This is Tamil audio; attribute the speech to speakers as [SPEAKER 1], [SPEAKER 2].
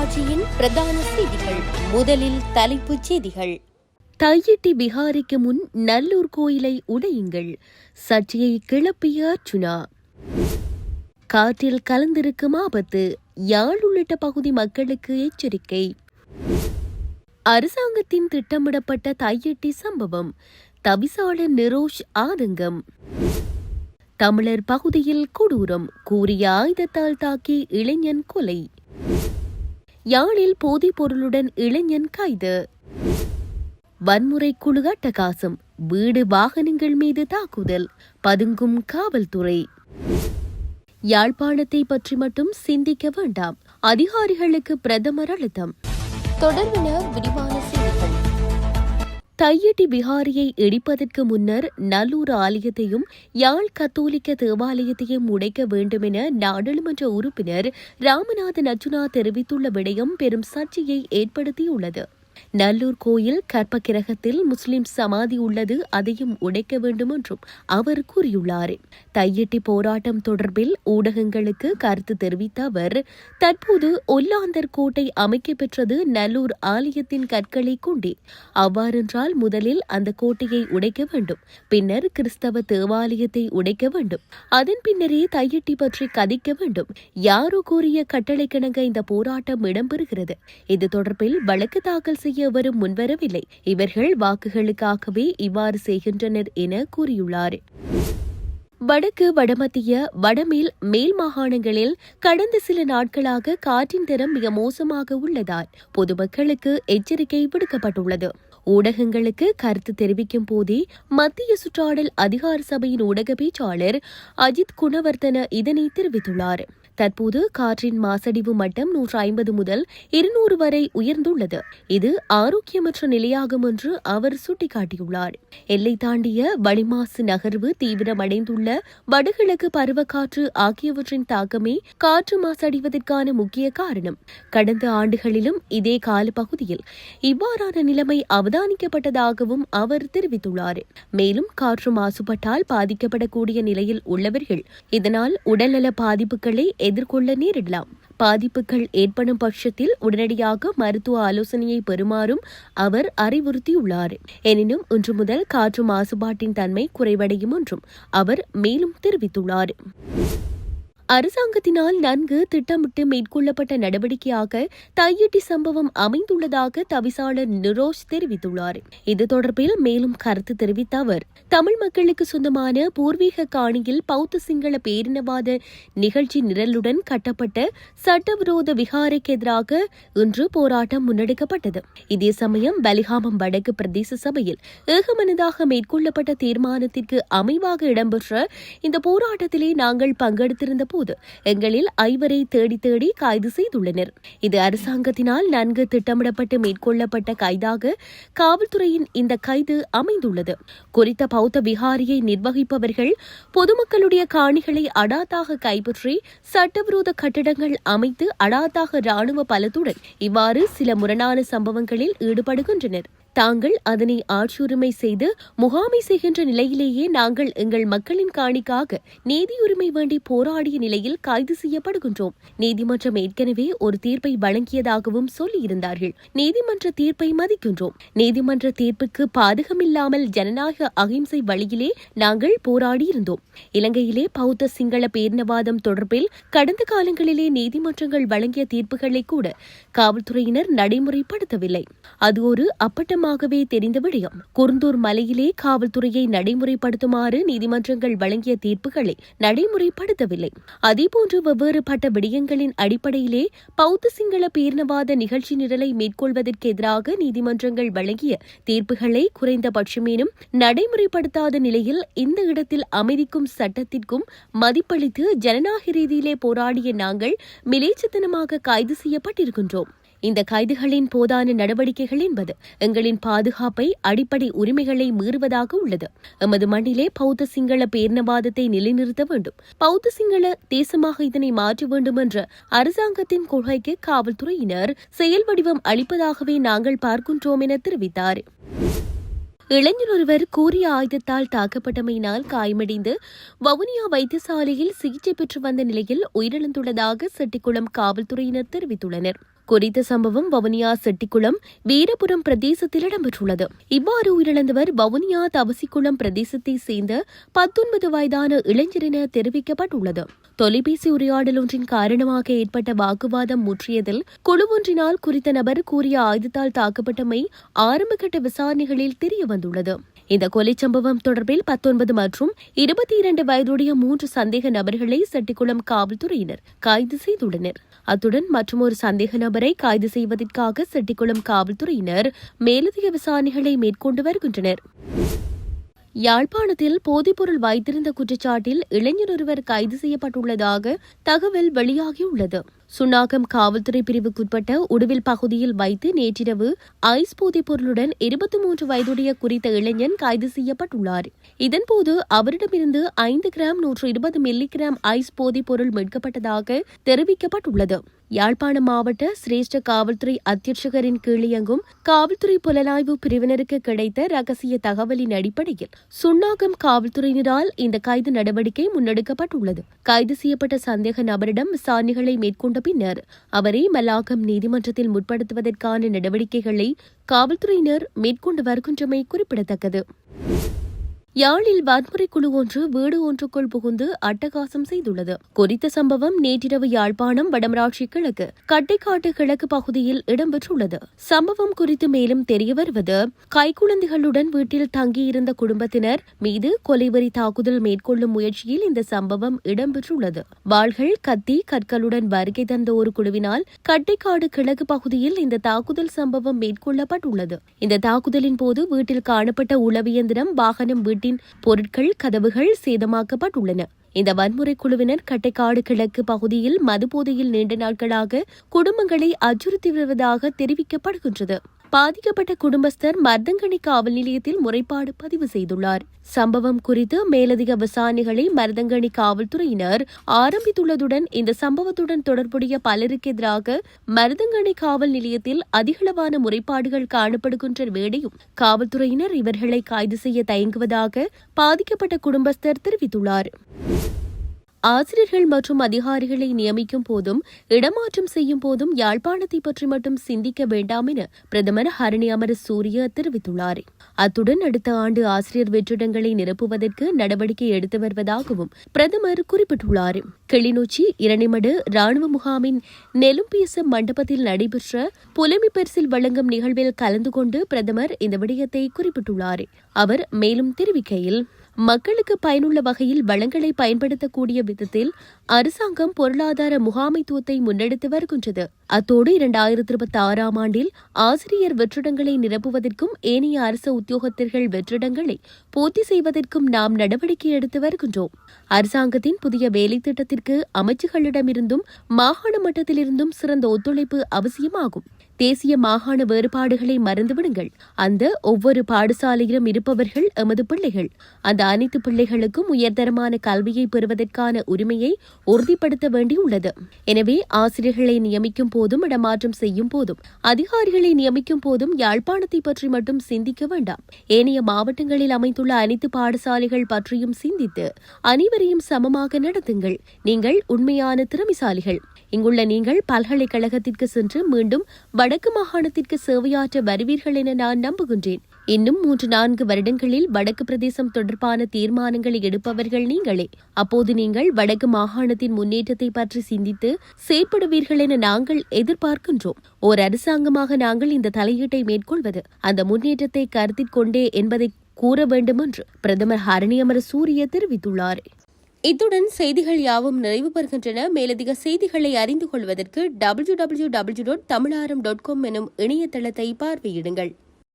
[SPEAKER 1] தொலைக்காட்சியின் பிரதான செய்திகள். முதலில் தலைப்புச் செய்திகள்.
[SPEAKER 2] தையிட்டி விஹாரிக்கு முன் நல்லூர் கோயிலை உடையுங்கள், சர்ச்சையை கிளப்பிய அர்ச்சுனா. காற்றில் கலந்திருக்கும் ஆபத்து, யாழ் உள்ளிட்ட பகுதி மக்களுக்கு எச்சரிக்கை. அரசாங்கத்தின் திட்டமிடப்பட்ட தையிட்டி சம்பவம், தவிசாளர் நிரோஷ் ஆதங்கம். தமிழர் பகுதியில் கொடூரம், கூறிய ஆயுதத்தால் தாக்கி இளைஞன் கொலை. யாழில் போதைப் பொருளுடன் இளைஞன் கைது. வன்முறை குழு அட்டகாசம், வீடு வாகனங்கள் மீது தாக்குதல், பதுங்கும் காவல்துறை. யாழ்ப்பாணத்தை பற்றி மட்டும் சிந்திக்க வேண்டாம், அதிகாரிகளுக்கு பிரதமர் அழுத்தம்.
[SPEAKER 1] தொடர்பென விரிவான செய்திகள்.
[SPEAKER 2] தையிட்டி விஹாரியை இடிப்பதற்கு முன்னர் நல்லூர் ஆலயத்தையும் யாழ் கத்தோலிக்க தேவாலயத்தையும் உடைக்க வேண்டுமென நாடாளுமன்ற உறுப்பினர் ராமநாதன் அர்ச்சுனா தெரிவித்துள்ள விடயம் பெரும் சர்ச்சையை ஏற்படுத்தியுள்ளது. நல்லூர் கோயில் கற்பகிரகத்தில் முஸ்லிம் சமாதி உள்ளது, அதையும் உடைக்க வேண்டும் என்றும் அவர் கூறியுள்ளார். தையிட்டி போராட்டம் தொடர்பில் ஊடகங்களுக்கு கருத்து தெரிவித்த அவர், தற்போது ஒல்லாந்தர் கோட்டை அமைக்கப்பெற்றது நல்லூர் ஆலயத்தின் கற்களை கொண்டே. அவ்வாறென்றால் முதலில் அந்த கோட்டையை உடைக்க வேண்டும், பின்னர் கிறிஸ்தவ தேவாலயத்தை உடைக்க வேண்டும், அதன் பின்னரே தையிட்டி பற்றி கதைக்க வேண்டும். யாரோ கூறிய கட்டளைக்கிணங்க இந்த போராட்டம் இடம்பெறுகிறது. இது தொடர்பில் வழக்கு தாக்கல் செய்ய வரும் முன்வரவில்லை. இவர்கள் வாக்குகளுக்காகவே இவ்வாறு செய்கின்றனர் என கூறியுள்ளார். வடக்கு, வடமத்திய, வடமேல், மேல் மாகாணங்களில் கடந்த சில நாட்களாக காற்றின் தரம் மிக மோசமாக உள்ளதால் பொதுமக்களுக்கு எச்சரிக்கை விடுக்கப்பட்டுள்ளது. ஊடகங்களுக்கு கருத்து தெரிவிக்கும் போதே மத்திய சுற்றாடல் அதிகார சபையின் ஊடக பேச்சாளர் அஜித் குணவர்தன இதனை தெரிவித்துள்ளார். தற்போது காற்றின் மாசடைவு மட்டம் 150 முதல் 200 வரை உயர்ந்துள்ளது. இது ஆரோக்கியமற்ற நிலையாகும் என்று அவர் சுட்டிக்காட்டியுள்ளார். எல்லை தாண்டிய வளிமாசு நகர்வு, தீவிரமடைந்துள்ள வடகிழக்கு பருவக்காற்று ஆகியவற்றின் தாக்கமே காற்று மாசடைவதற்கான முக்கிய காரணம். கடந்த ஆண்டுகளிலும் இதே காலப்பகுதியில் இவ்வாறான நிலைமை அவதானிக்கப்பட்டதாகவும் அவர் தெரிவித்துள்ளார். மேலும் காற்று மாசுபட்டால் பாதிக்கப்படக்கூடிய நிலையில் உள்ளவர்கள் இதனால் உடல்நல பாதிப்புகளை எதிர்கொள்ள நேரிடலாம். பாதிப்புகள் ஏற்படும் பட்சத்தில் உடனடியாக மருத்துவ ஆலோசனையை பெறுமாறும் அவர் அறிவுறுத்தியுள்ளார். எனினும் இன்று முதல் காற்று மாசுபாட்டின் தன்மை குறைவடையும் என்றும் அவர் மேலும் தெரிவித்துள்ளார். அரசாங்கத்தினால் நன்கு திட்டமிட்டு மேற்கொள்ளப்பட்ட நடவடிக்கையாக தையிட்டி சம்பவம் அமைந்துள்ளதாக தவிசாளர் நிரோஷ் தெரிவித்துள்ளார். இது தொடர்பில் மேலும் கருத்து தெரிவித்த அவர், தமிழ் மக்களுக்கு சொந்தமான பூர்வீக காணியில் பௌத்த சிங்கள பேரினவாத நிகழ்ச்சி நிரலுடன் கட்டப்பட்ட சட்டவிரோத விகாரைக்கு எதிராக இன்று போராட்டம் முன்னெடுக்கப்பட்டது. இதே சமயம் பலிகாமம் வடக்கு பிரதேச சபையில் ஏகமனதாக மேற்கொள்ளப்பட்ட தீர்மானத்திற்கு அமைவாக இடம்பெற்ற இந்த போராட்டத்திலே நாங்கள் பங்கெடுத்திருந்த போது எங்களில் 5 தேடி தேடி கைது செய்துள்ளனர். இது அரசாங்கத்தினால் நன்கு திட்டமிடப்பட்டு மேற்கொள்ளப்பட்ட கைதாக காவல்துறையின் இந்த கைது அமைந்துள்ளது. குறித்த பௌத்த விகாரியை நிர்வகிப்பவர்கள் பொதுமக்களுடைய காணிகளை அடாத்தாக கைப்பற்றி சட்டவிரோத கட்டிடங்கள் அமைத்து அடாத்தாக ராணுவ பலத்துடன் இவ்வாறு சில முரணான சம்பவங்களில் ஈடுபடுகின்றனர். தாங்கள் அதனை ஆட்சியுரிமை செய்து முகாமை செய்கின்ற நிலையிலேயே நாங்கள் எங்கள் மக்களின் காணிக்காக நீதியுரிமை வேண்டி போராடிய நிலையில் கைது செய்யப்படுகின்றோம். நீதிமன்றம் ஏற்கனவே ஒரு தீர்ப்பை வழங்கியதாகவும் சொல்லியிருந்தார்கள். நீதிமன்ற தீர்ப்பை மதிக்கின்றோம். நீதிமன்ற தீர்ப்புக்கு பாதகமில்லாமல் ஜனநாயக அகிம்சை வழியிலே நாங்கள் போராடியிருந்தோம். இலங்கையிலே பௌத்த சிங்கள பேரினவாதம் தொடர்பில் கடந்த காலங்களிலே நீதிமன்றங்கள் வழங்கிய தீர்ப்புகளை கூட காவல்துறையினர் நடைமுறைப்படுத்தவில்லை. அது ஒரு அப்பட்டமாகவே தெரிந்த விடயம். குருந்தூர் மலையிலே காவல்துறையை நடைமுறைப்படுத்துமாறு நீதிமன்றங்கள் வழங்கிய தீர்ப்புகளை நடைமுறைப்படுத்தவில்லை. அதேபோன்று வெவ்வேறுபட்ட விடயங்களின் அடிப்படையிலே பௌத்த சிங்கள பேரினவாத நிகழ்ச்சி நிரலை மேற்கொள்வதற்கு எதிராக நீதிமன்றங்கள் வழங்கிய தீர்ப்புகளை குறைந்தபட்சமேனும் நடைமுறைப்படுத்தாத நிலையில் இந்த இடத்தில் அமைதிக்கும் சட்டத்திற்கும் மதிப்பளித்து ஜனநாயக ரீதியிலே போராடிய நாங்கள் மிலேச்சத்தனமாக கைது செய்யப்பட்டிருக்கின்றோம். இந்த கைதுகளின் போதான நடவடிக்கைகள் என்பது எங்களின் பாதுகாப்பை, அடிப்படை உரிமைகளை மீறுவதாக உள்ளது. எமது மண்ணிலே பௌத்த சிங்கள பேரினவாதத்தை நிலைநிறுத்த வேண்டும், பௌத்த சிங்கள தேசமாக இதனை மாற்ற வேண்டும் என்ற அரசாங்கத்தின் கொள்கைக்கு காவல்துறையினர் செயல் வடிவம் அளிப்பதாகவே நாங்கள் பார்க்கின்றோம் என தெரிவித்தார். இளைஞர் ஒருவர் கூறிய ஆயுதத்தால் தாக்கப்பட்டமையினால் காயமடைந்து வவுனியா வைத்தியசாலையில் சிகிச்சை பெற்று வந்த நிலையில் உயிரிழந்துள்ளதாக செட்டிக்குளம் காவல்துறையினர் தெரிவித்துள்ளனர். குறித்த சம்பவம் வவுனியா செட்டிக்குளம் வீரபுரம் பிரதேசத்தில் இடம்பெற்றுள்ளது. இவ்வாறு உயிரிழந்தவர் வவுனியா தவசிக்குளம் பிரதேசத்தை சேர்ந்த 19 வயதான இளைஞர் என தெரிவிக்கப்பட்டுள்ளது. தொலைபேசி உரையாடல் ஒன்றின் காரணமாக ஏற்பட்ட வாக்குவாதம் முற்றியதில் குழு ஒன்றினால் குறித்த நபர் கூறிய ஆயுதத்தால் தாக்கப்பட்டமை ஆரம்பகட்ட விசாரணைகளில் தெரியவந்துள்ளது. இந்த கொலை சம்பவம் தொடர்பில் 19 மற்றும் 22 வயதுடைய 3 சந்தேக நபர்களை செட்டிக்குளம் காவல்துறையினர் கைது செய்துள்ளனர். அத்துடன் மற்றொரு சந்தேக நபரை கைது செய்வதற்காக செட்டிக்குளம் காவல்துறையினர் மேலதிக விசாரணைகளை மேற்கொண்டு வருகின்றனர். யாழ்ப்பாணத்தில் போதைப்பொருள் வைத்திருந்த குற்றச்சாட்டில் இளைஞர் ஒருவர் கைது செய்யப்பட்டுள்ளதாக தகவல் வெளியாகியுள்ளது. சுன்னாகம் காவல்துறை பிரிவுக்குட்பட்ட உடுவில் பகுதியில் வைத்து நேற்றிரவு ஐஸ் போதைப் பொருளுடன் 23 வயதுடைய குறித்த இளைஞன் கைது செய்யப்பட்டுள்ளார். இதன்போது அவரிடமிருந்து 5 கிராம் 120 மில்லிகிராம் ஐஸ் போதைப் பொருள் மீட்கப்பட்டதாக தெரிவிக்கப்பட்டுள்ளது. யாழ்ப்பாணம் மாவட்ட சிரேஷ்ட காவல்துறை அத்தியட்சகரின் கீழியங்கும் காவல்துறை புலனாய்வு பிரிவினருக்கு கிடைத்த ரகசிய தகவலின் அடிப்படையில் சுன்னாகம் காவல்துறையினரால் இந்த கைது நடவடிக்கை முன்னெடுக்கப்பட்டுள்ளது. கைது செய்யப்பட்ட சந்தேக நபரிடம் விசாரணைகளை மேற்கொண்ட பின்னர் அவரை மல்லாகம் நீதிமன்றத்தில் முற்படுத்துவதற்கான நடவடிக்கைகளை காவல்துறையினர் மேற்கொண்டு வருகின்றமை குறிப்பிடத்தக்கது. யாழில் வன்முறை குழு ஒன்று வீடு ஒன்றுக்குள் புகுந்து அட்டகாசம் செய்துள்ளது. குறித்த சம்பவம் நேற்றிரவு யாழ்ப்பாணம் வடமராட்சி கிழக்கு கட்டைக்காட்டு கிழக்கு பகுதியில் இடம்பெற்றுள்ளது. சம்பவம் குறித்து மேலும் தெரியவருவது, கைக்குழந்தைகளுடன் வீட்டில் தங்கியிருந்த குடும்பத்தினர் மீது கொலைவெறி தாக்குதல் மேற்கொள்ளும் முயற்சியில் இந்த சம்பவம் இடம்பெற்றுள்ளது. வாள்கள், கத்தி, கற்களுடன் வருகை தந்த ஒரு குழுவினால் கட்டைக்காடு கிழக்கு பகுதியில் இந்த தாக்குதல் சம்பவம் மேற்கொள்ளப்பட்டுள்ளது. இந்த தாக்குதலின் போது வீட்டில் காணப்பட்ட உளவியந்திரம், வாகனம், வீட்டின் பொருட்கள், கதவுகள் சேதமாக்கப்பட்டுள்ளன. இந்த வன்முறை குழுவினர் கட்டைக்காடு கிழக்கு பகுதியில் மதுபோதையில் நீண்ட நாட்களாக குடும்பங்களை அச்சுறுத்தி வருவதாக தெரிவிக்கப்படுகின்றது. பாதிக்கப்பட்ட குடும்பஸ்தர் மருதங்கணி காவல் நிலையத்தில் முறைப்பாடு பதிவு செய்துள்ளார். சம்பவம் குறித்து மேலதிக விசாரணைகளை மருதங்கணி காவல்துறையினர் ஆரம்பித்துள்ளதுடன் இந்த சம்பவத்துடன் தொடர்புடைய பலருக்கு எதிராக மருதங்கணி காவல் நிலையத்தில் அதிகளவான முறைப்பாடுகள் காணப்படுகின்ற வேளையும் காவல்துறையினர் இவர்களை கைது செய்ய தயங்குவதாக பாதிக்கப்பட்ட குடும்பஸ்தர் தெரிவித்துள்ளார். ஆசிரியர்கள் மற்றும் அதிகாரிகளை நியமிக்கும் போதும் இடமாற்றம் செய்யும் போதும் யாழ்ப்பாணத்தை பற்றி மட்டும் சிந்திக்க வேண்டாம் என பிரதமர் ஹரணி அமரசூரிய தெரிவித்துள்ளார். அத்துடன் அடுத்த ஆண்டு ஆசிரியர் வெற்றிடங்களை நிரப்புவதற்கு நடவடிக்கை எடுத்து வருவதாகவும் பிரதமர் குறிப்பிட்டுள்ளார். கிளிநொச்சி இரணிமடு ராணுவ முகாமின் நெலும்பீச மண்டபத்தில் நடைபெற்ற புலமை பரிசில் வழங்கும் நிகழ்வில் கலந்து கொண்டு பிரதமர் இந்த விடயத்தை குறிப்பிட்டுள்ளார். அவர் மேலும் தெரிவிக்கையில், மக்களுக்கு பயனுள்ள வகையில் வளங்களை பயன்படுத்தக்கூடிய விதத்தில் அரசாங்கம் பொருளாதார முகாமைத்துவத்தை முன்னெடுத்து வருகின்றது. அத்தோடு 2026ஆம் ஆண்டில் ஆசிரியர் வெற்றிடங்களை நிரப்புவதற்கும் ஏனைய அரசு உத்தியோகத்தர்கள் வெற்றிடங்களை பூர்த்தி செய்வதற்கும் நாம் நடவடிக்கை எடுத்து வருகின்றோம். அரசாங்கத்தின் புதிய வேலை திட்டத்திற்கு அமைச்சுகளிடமிருந்தும் மாகாண மட்டத்திலிருந்தும் சிறந்த ஒத்துழைப்பு அவசியமாகும். தேசிய மாகாண வேறுபாடுகளை மறந்துவிடுங்கள். அந்த ஒவ்வொரு பாடசாலையிலும் இருப்பவர்கள் எமது பிள்ளைகள். அந்த அனைத்து பிள்ளைகளுக்கும் உயர்தரமான கல்வியை பெறுவதற்கான உரிமையை உறுதிப்படுத்த வேண்டியுள்ளது. எனவே ஆசிரியர்களை நியமிக்கும் போதும் இடமாற்றம் செய்யும் போதும் அதிகாரிகளை நியமிக்கும் போதும் யாழ்ப்பாணத்தை பற்றி மட்டும் சிந்திக்க வேண்டாம். ஏனைய மாவட்டங்களில் அமைந்துள்ள அனைத்து பாடசாலைகள் பற்றியும் சிந்தித்து அனைவரையும் சமமாக நடத்துங்கள். நீங்கள் உண்மையான திறமைசாலிகள். இங்குள்ள நீங்கள் பல்கலைக்கழகத்திற்கு சென்று மீண்டும் வடக்கு மாகாணத்திற்கு சேவையாற்ற வருவீர்கள் என நான் நம்புகின்றேன். இன்னும் 3-4 வருடங்களில் வடக்கு பிரதேசம் தொடர்பான தீர்மானங்களை எடுப்பவர்கள் நீங்களே. அப்போது நீங்கள் வடக்கு மாகாணத்தின் முன்னேற்றத்தை பற்றி சிந்தித்து செயற்படுவீர்கள் என நாங்கள் எதிர்பார்க்கின்றோம். ஓர் அரசாங்கமாக நாங்கள் இந்த தலையீட்டை மேற்கொள்வது அந்த முன்னேற்றத்தை கருத்தில் கொண்டே என்பதை கூற வேண்டும் என்று பிரதமர் ஹரணி அமரசூரிய தெரிவித்துள்ளார். இத்துடன் செய்திகள் யாவும் நிறைவு பெறுகின்றன. மேலதிக செய்திகளை அறிந்து கொள்வதற்கு www.tamilaram.com எனும் இணையதளத்தை பார்வையிடுங்கள்.